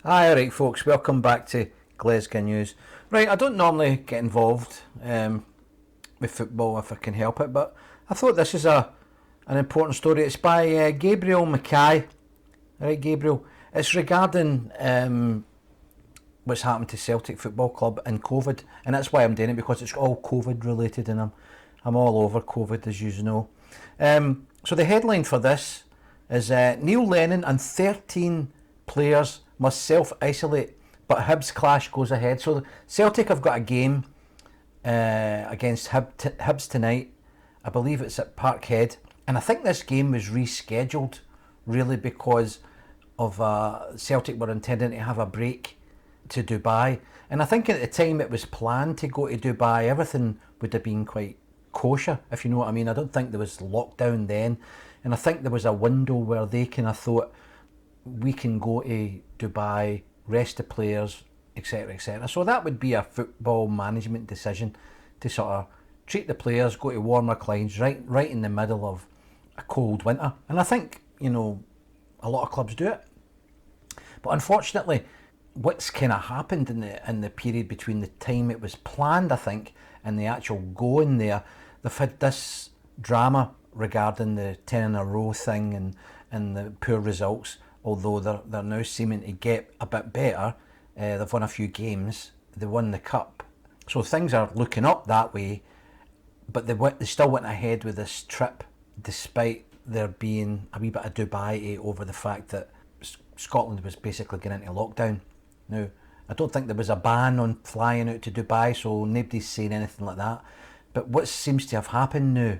Hi, alright folks, welcome back to Glesga News. Right, I don't normally get involved with football if I can help it, but I thought this is an important story. It's by Gabriel Mackay. Alright, Gabriel. It's regarding what's happened to Celtic Football Club and COVID, and that's why I'm doing it, because it's all COVID related, and I'm all over COVID, as you know. So the headline for this is Neil Lennon and 13 players must self-isolate, but Hibs clash goes ahead. So Celtic have got a game against Hibs tonight. I believe it's at Parkhead, and I think this game was rescheduled really because of Celtic were intending to have a break to Dubai, and I think at the time it was planned to go to Dubai, everything would have been quite kosher, if you know what I mean. I don't think there was lockdown then, and I think there was a window where they kind of thought, we can go to Dubai, rest the players, etc, etc. So that would be a football management decision to sort of treat the players, go to warmer climes right in the middle of a cold winter. And I think, a lot of clubs do it. But unfortunately, what's kind of happened in the period between the time it was planned, I think, and the actual going there, they've had this drama regarding the 10 in a row thing and the poor results. Although they're now seeming to get a bit better. They've won a few games. They won the cup. So things are looking up that way. But they still went ahead with this trip, despite there being a wee bit of Dubai over the fact that Scotland was basically going into lockdown. Now, I don't think there was a ban on flying out to Dubai, so nobody's saying anything like that. But what seems to have happened now,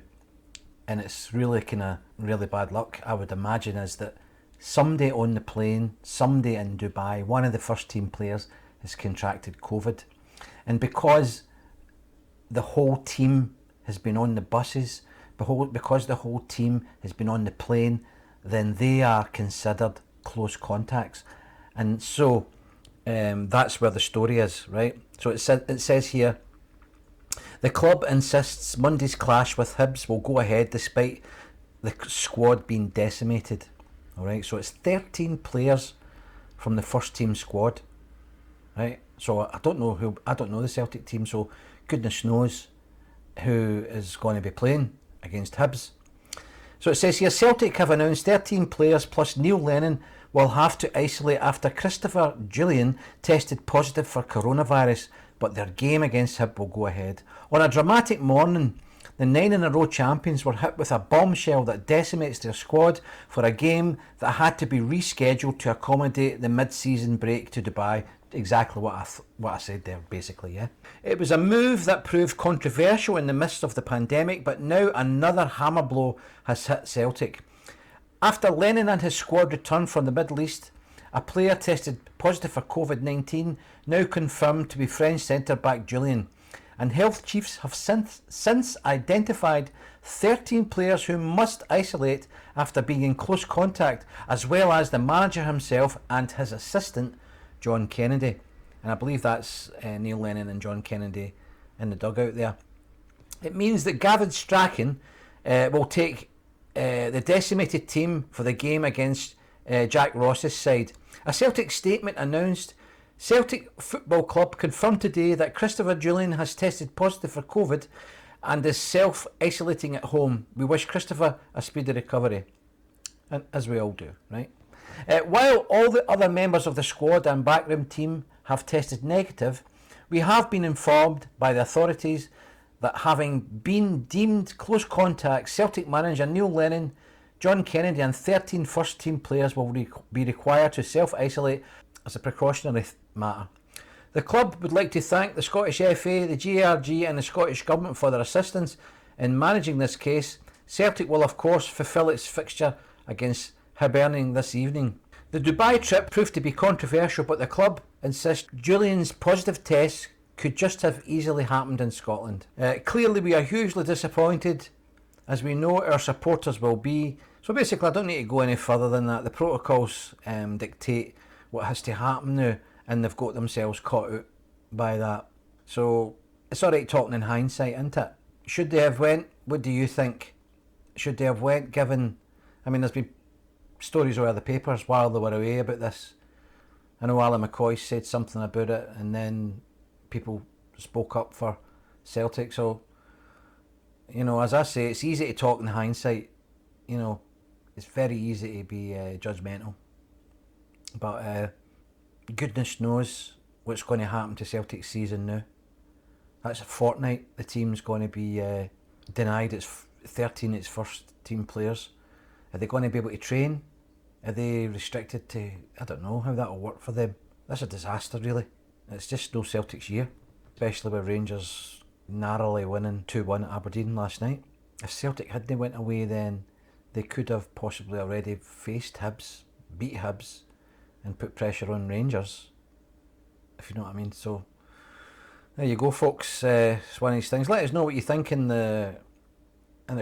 and it's really kind of really bad luck, I would imagine, is that somebody on the plane, somebody in Dubai, one of the first team players has contracted COVID. And because the whole team has been on the buses, because the whole team has been on the plane, then they are considered close contacts. And so that's where the story is, right? So it says here, the club insists Monday's clash with Hibs will go ahead despite the squad being decimated. Alright, so it's 13 players from the first team squad. Right? So I don't know the Celtic team, so goodness knows who is going to be playing against Hibs. So it says here, Celtic have announced 13 players plus Neil Lennon will have to isolate after Christopher Jullien tested positive for coronavirus, but their game against Hibs will go ahead. On a dramatic morning, the 9 in a row champions were hit with a bombshell that decimates their squad for a game that had to be rescheduled to accommodate the mid-season break to Dubai. Exactly what I said there, basically, yeah. It was a move that proved controversial in the midst of the pandemic, but now another hammer blow has hit Celtic. After Lennon and his squad returned from the Middle East, a player tested positive for COVID-19, now confirmed to be French centre-back Jullien. And health chiefs have since identified 13 players who must isolate after being in close contact, as well as the manager himself and his assistant, John Kennedy. And I believe that's Neil Lennon and John Kennedy in the dugout there. It means that Gavin Strachan will take the decimated team for the game against Jack Ross's side. A Celtic statement announced, Celtic Football Club confirmed today that Christopher Jullien has tested positive for COVID and is self-isolating at home. We wish Christopher a speedy recovery. And as we all do, right? While all the other members of the squad and backroom team have tested negative, we have been informed by the authorities that having been deemed close contacts, Celtic manager Neil Lennon, John Kennedy and 13 first team players will be required to self-isolate as a precautionary matter. The club would like to thank the Scottish FA, the GRG and the Scottish Government for their assistance in managing this case. Celtic will of course fulfil its fixture against Hibernian this evening. The Dubai trip proved to be controversial, but the club insists Jullien's positive test could just have easily happened in Scotland. Clearly we are hugely disappointed, as we know our supporters will be. So basically I don't need to go any further than that. The protocols dictate what has to happen now, and they've got themselves caught out by that. So it's alright talking in hindsight, isn't it? Should they have went? What do you think? Should they have went, given, I mean, there's been stories all over the papers while they were away about this. I know Alan McCoy said something about it, and then people spoke up for Celtic. So, you know, as I say, it's easy to talk in hindsight. You know, it's very easy to be judgmental. But goodness knows what's going to happen to Celtic's season now. That's a fortnight. The team's going to be denied its 13 its first team players. Are they going to be able to train? Are they restricted to? I don't know how that'll work for them. That's a disaster, really. It's just no Celtic's year, especially with Rangers narrowly winning 2-1 at Aberdeen last night. If Celtic hadn't went away, then they could have possibly already faced Hibs, beat Hibs, and put pressure on Rangers, if you know what I mean. So there you go, folks. It's one of these things. Let us know what you think in the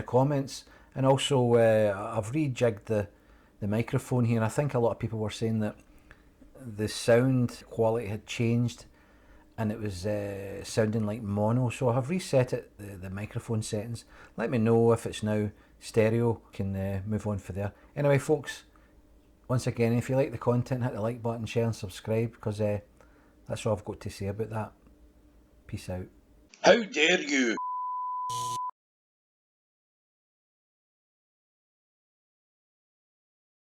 comments, and also I've rejigged the microphone here. I think a lot of people were saying that the sound quality had changed and it was sounding like mono, so I have reset it, the microphone settings. Let me know if it's now stereo. Can move on for there. Anyway, folks, once again, if you like the content, hit the like button, share and subscribe, because that's all I've got to say about that. Peace out. How dare you